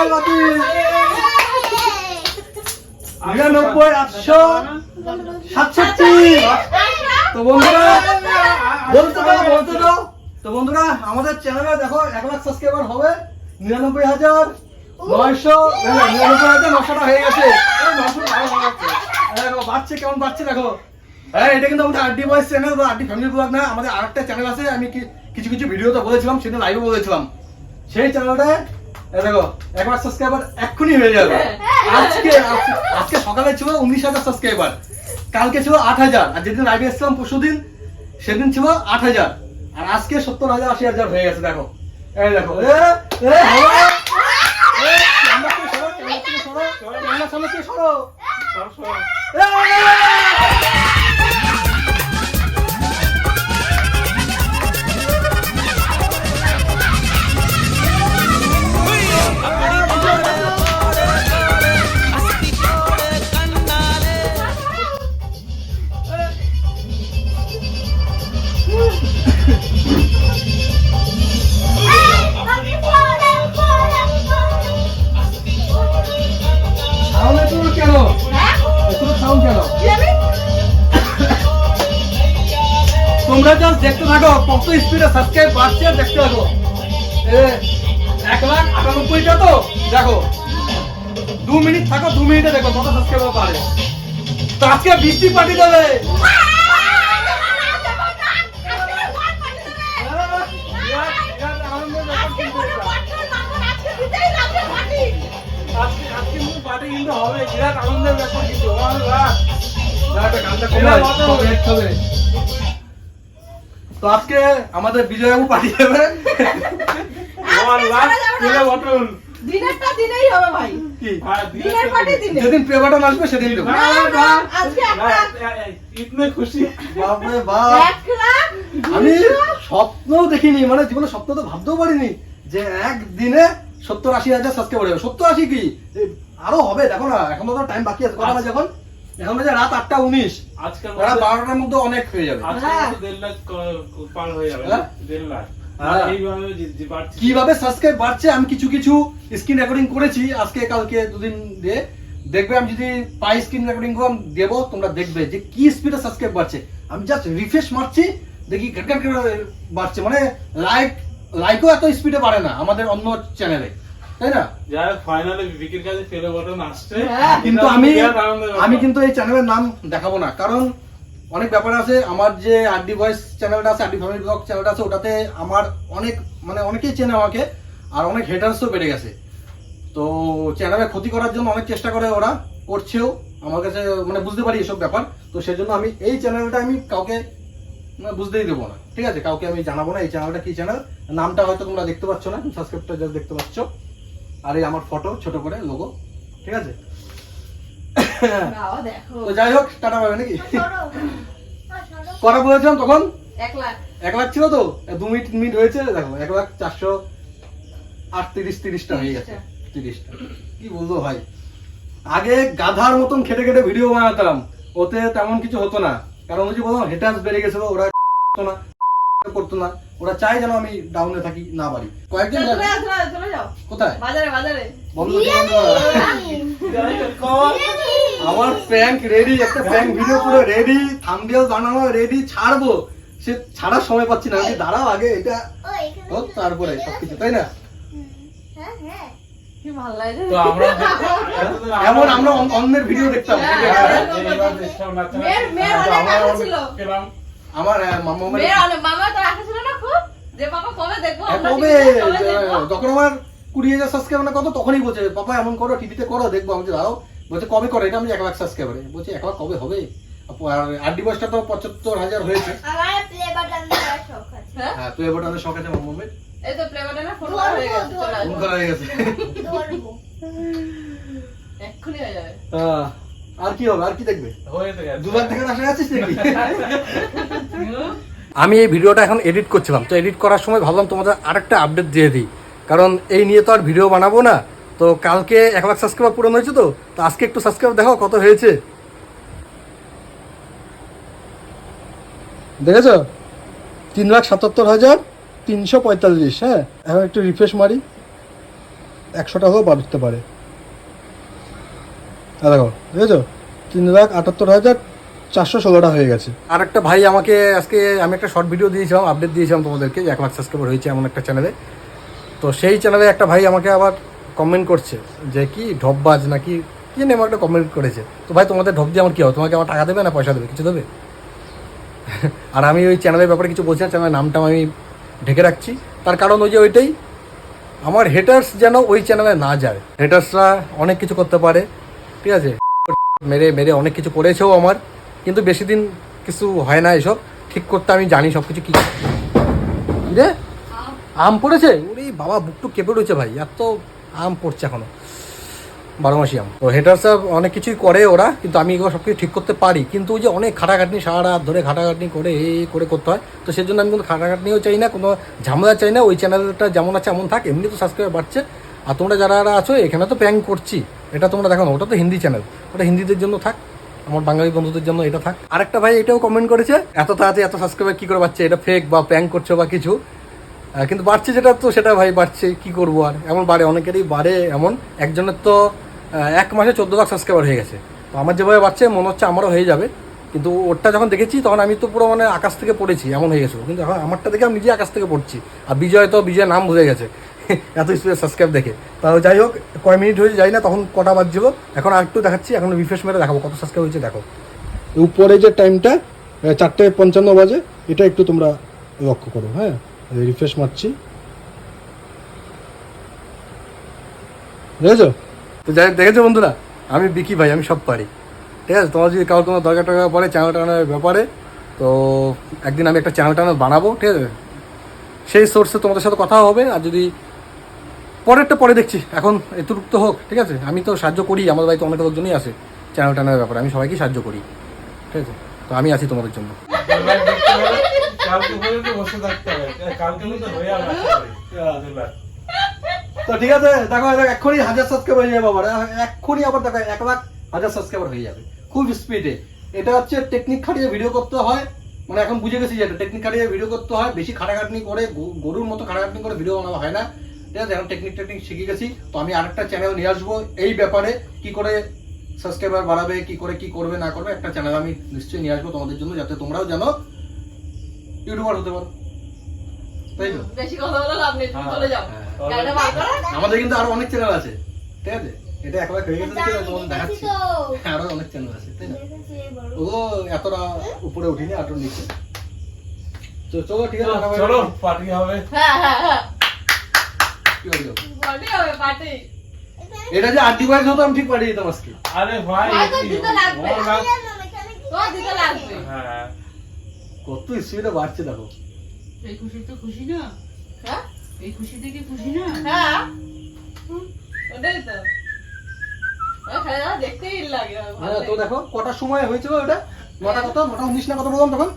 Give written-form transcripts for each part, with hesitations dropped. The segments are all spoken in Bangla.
সাবস্ক্রাইবার বাতিল 99,867। তো বন্ধুরা আমাদের চ্যানেলে দেখো 1 লাখ সাবস্ক্রাইবার হবে 99,900 হয়ে গেছে। বাড়ছে কেমন বাড়ছে দেখো। হ্যাঁ এটা কিন্তু আমাদের আরডি বয়েস চ্যানেল বা আরডি ফ্যামিলি ব্লগ না, আমাদের আরেকটা চ্যানেল আছে। আমি কিছু ভিডিওতে বলেছিলাম, সেটা লাইভে বলেছিলাম। সেই চ্যানেলটায় দেখো 1 লাখ সাবস্ক্রাইবার এক্ষুনি হয়ে যাবে। আজকে সকালে ছিল 19,000 সাবস্ক্রাইবার, কালকে ছিল 8,000, আর যেদিন লাইভে এসেছিলাম পরশুদিন সেদিন ছিল 8,000, আর আজকে 70,000 80,000 হয়ে গেছে। দেখো এই দেখো তোমরা জাস্ট দেখতে থাকো কত স্পিডে সাবস্ক্রাইব বাড়ছে, দেখতে থাকো। 1,98,000 তো দেখো, 2 মিনিট থাকো, 2 মিনিটে দেখো কত সাবস্ক্রাইবার বাড়ে। তো আজকে বৃষ্টি পার্টি দেবে। তো আজকে আমাদের বিজয় বাবু পাঠিয়ে দেবে। যেদিন প্লে বাটন আসবে সেদিন দেবো। আমি স্বপ্নও দেখিনি, মানে জীবনে স্বপ্ন তো ভাবতেও পারিনি যে একদিনে 70-80,000 সাবস্ক্রাইবার হবে। 70-80 কি আরো হবে, দেখো না এখন তো টাইম বাকি আছে। কথা যখন এখন বাজে রাত 8:19, আজকাল 12টার মধ্যে অনেক হয়ে যাবে। কিভাবে সাবস্ক্রাইব বাড়ছে আমি কিছু স্ক্রিন রেকর্ডিং করেছি আজকে কালকে 2 দিন দিয়ে। দেখবে আমি যদি পাই স্ক্রিন রেকর্ডিং করে দেবো, তোমরা দেখবে যে কি স্পিডে সাবস্ক্রাইব বাড়ছে। আমি জাস্ট রিফ্রেশ মারছি, দেখি ঘাট করে বাড়ছে। মানে লাইকও এত স্পিডে বাড়ে না আমাদের অন্য চ্যানেলে, তাই না? কিন্তু আমি কিন্তু এই চ্যানেলের নাম দেখাবো না, কারণ অনেক ব্যাপার আছে। আমার যে আরডি ভয়েস চ্যানেলটা আছে, আরডি ফ্যামিলি ব্লগ চ্যানেলটা আছে, ওটাতে আমার অনেকেই চেনে আমাকে, আর অনেক হেটার্সও বেড়ে গেছে। তো চ্যানেলে ক্ষতি করার জন্য অনেক চেষ্টা করে, ওরা করছেও। আমার কাছে মানে বুঝতে পারি এসব ব্যাপার। তো সেজন্য আমি এই চ্যানেলটা আমি কাউকে বুঝতেই দেবো না, ঠিক আছে? কাউকে আমি জানাবো না এই চ্যানেলটা কি চ্যানেল। নামটা হয়তো তোমরা দেখতে পাচ্ছ না, সাবস্ক্রাইবটা জাস্ট দেখতে পাচ্ছ, আর এই আমার ফটো ছোট করে লোগো, ঠিক আছে? তো যাই হোক, টাটা পাবে নাকি? কটা বলেছিলাম তখন? 1 লাখ ছিল তো, 2 মিনিট হয়েছে। দেখো 1,04,38,30টা হয়ে গেছে। 30টা কি বলবো ভাই, আগে গাধার মতন খেটে খেটে ভিডিও বানাতাম, ওতে তেমন কিছু হতো না। কারণ ওই যে বললাম হেটার্স বেড়ে গেছিল, ওরা করতো না। ওরা চাই যেন আমি ডাউনে থাকি, না বাড়ি। কয়েকদিন কোথায় আমার প্র্যাঙ্ক রেডি, একটা প্র্যাঙ্ক ভিডিও পুরো রেডি, থাম্বনেল বানানো রেডি, ছাড়বো। সে ছাড়ার সময় পাচ্ছি না। আমি দাঁড়াও আগে এটা হোক, তারপরে সবকিছু, তাই না? এমন আমরা অন্যের ভিডিও দেখতাম। আমার যখন আমার 20,000 সাবস্ক্রাইবার কত, তখনই বলছে পাপা এমন করো, টিভিতে করো, দেখবো। আমি দাঁড়াও, বলছে কবে করো এটা? আমি 1 লাখ সাবস্ক্রাইবারে বলছি 1 লাখ কবে হবে? আরডি বয়সটা তো 75,000 হয়েছে। হ্যাঁ, প্লে বাটনের শখ আছে মোহাম্মদ। এই তো প্লে বাটনে ফোন করা হয়ে গেছে। এক্ষুনি হয়ে যাবে। আর কি হবে? আর কি দেখবে? হয়েছে গেছে। 2 লাখ টাকার আশা আছিস নাকি? আমি এই ভিডিওটা এখন এডিট করছিলাম, তো এডিট করার সময় ভাবলাম তোমাদের আরেকটা আপডেট দিয়ে দিই, কারণ এই নিয়ে তো আর ভিডিও বানাবো না। তো কালকে 1 লাখ সাবস্ক্রাইবার পূরণ হয়েছে, তো আজকে একটু সাবস্ক্রাইব দেখো কত হয়েছে। দেখেছো? 3,77,345। হ্যাঁ, এখন একটু রিফ্রেশ মারি। 100টাও বাড়তে পারে। দেখো বুঝেছো, 3,78,416টা হয়ে গেছে। আর একটা ভাই আমাকে আজকে, আমি একটা শর্ট ভিডিও দিয়েছিলাম, আপডেট দিয়েছিলাম তোমাদেরকে যে 1 লাখ সাবস্ক্রাইবার হয়েছে এমন একটা চ্যানেলে। তো সেই চ্যানেলে একটা ভাই আমাকে আবার কমেন্ট করছে যে কি ঢপবাজ নাকি কি নেমে একটা কমেন্ট করেছে। তো ভাই তোমাদের ঢপ দিয়ে আমার কী হবে, তোমাকে আমার টাকা দেবে না পয়সা দেবে, কিছু দেবে? আর আমি ওই চ্যানেলের ব্যাপারে কিছু বলছি না, চ্যানেলের নামটা আমি ঢেকে রাখছি। তার কারণ ওই যে ওইটাই, আমার হেটার্স যেন ওই চ্যানেলে না যায়। হেটার্সরা অনেক কিছু করতে পারে, ঠিক আছে, মেরে মেরে অনেক কিছু করেছেও আমার, কিন্তু বেশি দিন কিছু হয় না এসব ঠিক করতে। আমি জানি সব কিছু কী রে, আম পড়েছে, ওরে বাবা বুকটু কেঁপে রয়েছে ভাই, এত আম পড়ছে এখনো, 12 মাসি আম। তো হেটার্সরা অনেক কিছুই করে ওরা, কিন্তু আমি এগুলো সব কিছু ঠিক করতে পারি, কিন্তু ওই যে অনেক খাটাখাটনি, সারা রাত ধরে খাটাখাটনি করে করে করতে হয়। তো সেই জন্য আমি কোনো খাটাখাটনিও চাই না, কোনো ঝামেলা চাই না। ওই চ্যানেলটা যেমন আছে এমন থাক, এমনি তো সাবস্ক্রাইবার বাড়ছে। আর তোমরা যারা আছো এখানে তো প্র্যাঙ্ক করছি, এটা তোমরা দেখো না, ওটা তো হিন্দি চ্যানেল, ওটা হিন্দিদের জন্য থাক, আমার বাঙালি বন্ধুদের জন্য এটা থাক। আরেকটা ভাই এটাও কমেন্ট করেছে, এত তাড়াতাড়ি এত সাবস্ক্রাইবার কী করে বাড়ছে, এটা ফেক বা প্র্যাঙ্ক করছো বা কিছু, কিন্তু বাড়ছে যেটা, তো সেটা ভাই বাড়ছে, কী করবো আর, এমন বাড়ে, অনেকেরই বাড়ে এমন। একজনের তো 1 মাসে 14 লাখ সাবস্ক্রাইবার হয়ে গেছে। তো আমার যেভাবে বাড়ছে মনে হচ্ছে আমারও হয়ে যাবে, কিন্তু ওরটা যখন দেখেছি তখন আমি তো পুরো মানে আকাশ থেকে পড়েছি এমন হয়ে গেছে। কিন্তু এখন আমারটা দেখে আমি নিজে আকাশ থেকে পড়ছি। আর বিজয় তো, বিজয়ের নাম ভুলে গেছে এত স্পিডে সাবস্ক্রাইব দেখে। তাও যাই হোক, কয় মিনিট হয়েছে যাই না, তখন কটা বাজছিল, এখন আর একটু দেখাচ্ছি, এখন রিফ্রেশ মেরে দেখাবো কত সাবস্ক্রাইব হয়েছে। দেখো উপরে যে টাইমটা 4:55 বাজে, এটা একটু তোমরা লক্ষ্য করো। হ্যাঁ, রিফ্রেশ মারছি, দেখেছো? তো যাই দেখেছো বন্ধুরা, আমি বিকি ভাই, আমি সব পারি, ঠিক আছে। তোমার যদি কারোর কোনো দরকার টরকার পড়ে চ্যানেল টানার ব্যাপারে, তো একদিন আমি একটা চ্যানেল টানাল বানাবো, ঠিক আছে, সেই সোর্সে তোমাদের সাথে কথা হবে। আর যদি পরেরটা পরে দেখছি, এখন এতটুকু তো হোক, ঠিক আছে। আমি তো সাহায্য করি, আমার বাড়িতে অনেক লোকজনই আছে চ্যানেল টানার ব্যাপারে, আমি সবাইকে সাহায্য করি, ঠিক আছে। তো আমি আছি তোমাদের জন্য। তো ঠিক আছে, দেখো এক্ষুনি 1000 সাবস্ক্রাইবার হয়ে যাবে, আবার এক্ষুনি আবার দেখো 1 লাখ 1000 সাবস্ক্রাইবার হয়ে যাবে খুব স্পিডে। এটা হচ্ছে টেকনিক খাটিয়ে ভিডিও করতে হয়, মানে এখন বুঝে গেছি যে এটা টেকনিক খাটিয়ে ভিডিও করতে হয়, বেশি খাটাখাটনি করে গরুর মতো খাটাখাটনি করে ভিডিও বানানো হয় না, ঠিক আছে। এখন টেকনিক শিখে গেছি। তো আমি আরেকটা চ্যানেল নিয়ে আসবো এই ব্যাপারে, কি করে সাবস্ক্রাইবার বাড়াবে, কি করে কি করবে না করবে, একটা চ্যানেল আমি নিশ্চয়ই নিয়ে আসবো তোমাদের জন্য, যাতে তোমরাও জানো ইউটিউবার হতে পারো, তাই তো? বেশি কথা বলে লাভ নেই, তুমি চলে যাও। আমাদের কিন্তু আরো অনেক চ্যানেল আছে, ঠিক আছে। এটা একবার হয়ে গেছে, তোমাদের দেখাচ্ছি, আরো অনেক চ্যানেল আছে, তাই না? ও এতটা উপরে উঠিনি, আরো নিচে। তো চলো, ঠিক আছে, চলো পার্টি হবে। হ্যাঁ হ্যাঁ হ্যাঁ, কি হলো পার্টি হবে, পার্টি। এটা যে 8 ডিভাইস হতো আমি ঠিক পাঠিয়ে দিতাম আজকে। আরে ভাই দিতে লাগবে, তো দিতে লাগবে। হ্যাঁ, কত স্পিডে বাড়ছে দেখো। এই খুশি তো খুশি না, হ্যাঁ, এই খুশি থেকে খুশি না, হ্যাঁ, ওটাই তো দেখতেই লাগে। হ্যাঁ, তো দেখো কটার সময় হয়েছিল ওটা, 9টা কত, 9টা 19 না কত বললাম তখন,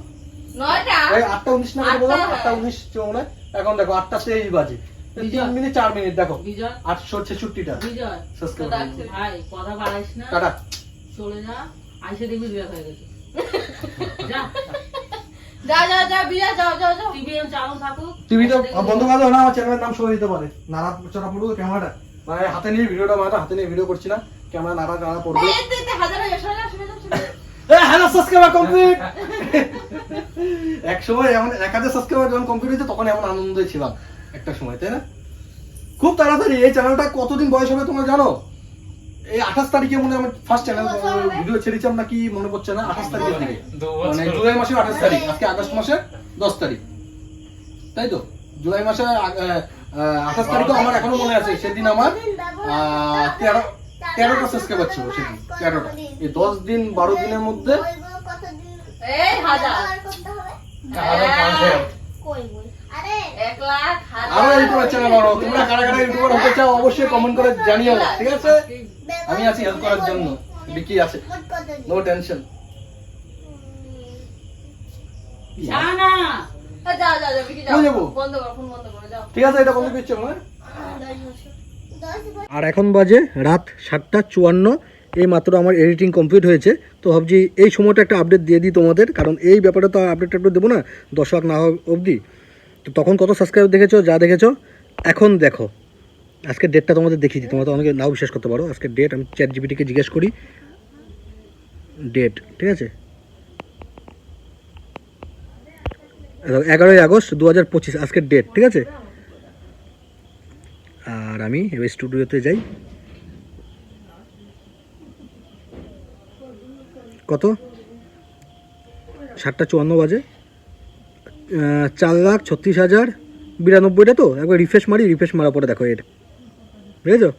9টা, এই 8টা 19 না কত বললাম, 8টা 19 চলে। এখন দেখো 8টা 23 বাজে, 3 মিনিট 4 মিনিট, দেখো 866টা বিজয় সাবস্ক্রাইব। ভাই কথা বাড়াইস না, টাটা, চলে যা, আইসে দেখবি বিয়া হয়ে গেছে। যা যা যা যা বিয়া, যাও যাও যাও, টিভি চালু থাকুক, টিভিটা বন্ধ করে দাও না, আমার চ্যানেলের নাম শো দিতে পারে। নাড়া চড়া পড়ুক ক্যামেরাটা, মানে হাতে নিয়ে ভিডিওটা, মানে হাতে নিয়ে ভিডিও করছি না, ক্যামেরা নাড়া নাড়া পড়বে। Hello subscriber complete. এক সময় এমন 1000 সাবস্ক্রাইবার যখন কমপ্লিট হয়েছে তখন এমন আনন্দই ছিলাম একটা সময়, তাই না? খুব তাড়াতাড়ি। এই চ্যানেলটা কতদিন বয়স হবে তোমরা জানো? এই 28 তারিখে মনে আমি ফার্স্ট চ্যানেল ভিডিও ছেড়েছিলাম নাকি মনে পড়ছে না, 28 তারিখের দিকে, মানে জুলাই মাসের 28 তারিখ, আজকে আগস্ট মাসের 10 তারিখ, তাই তো? জুলাই মাসের 28 তারিখও আমার এখনো মনে আছে, সেদিন আমার 13টা সাবস্ক্রাইবার ছিল, সেদিন 13টা। এই 10 দিন 12 দিনের মধ্যে আরো ইউটিউবার চ্যানেল বানাবো। তোমরা কারা কারা ইউটিউবার হতে চাও অবশ্যই কমেন্ট করে জানিও, ঠিক আছে? আমি আছি হেল্প করার জন্য, বিকি আছে, নো টেনশন। ঠিক আছে, এটা বন্ধ করছো না? আর এখন বাজে রাত 7:54, এই মাত্র আমার এডিটিং কমপ্লিট হয়েছে। তো ভাবছি এই সময়টা একটা আপডেট দিয়ে দিই তোমাদের, কারণ এই ব্যাপারে তো আপডেট দেবো না 10 লাখ না অবধি। তো তখন কত সাবস্ক্রাইব দেখেছো, যা দেখেছো এখন দেখো, আজকের ডেটটা তোমাদের দেখিয়ে দিই, তোমরা তো অনেকে নাও বিশ্বাস করতে পারো। আজকের ডেট আমি চ্যাট জিপিটিকে জিজ্ঞেস করি ডেট, ঠিক আছে, 11ই আগস্ট 2025 আজকের ডেট, ঠিক আছে। আর আমি এবার স্টুডিওতে যাই। কত 7:54 বাজে, 4,36,092, তো একবার রিফ্রেশ মারি, রিফ্রেশ মারার পরে দেখো এটা, বুঝেছো।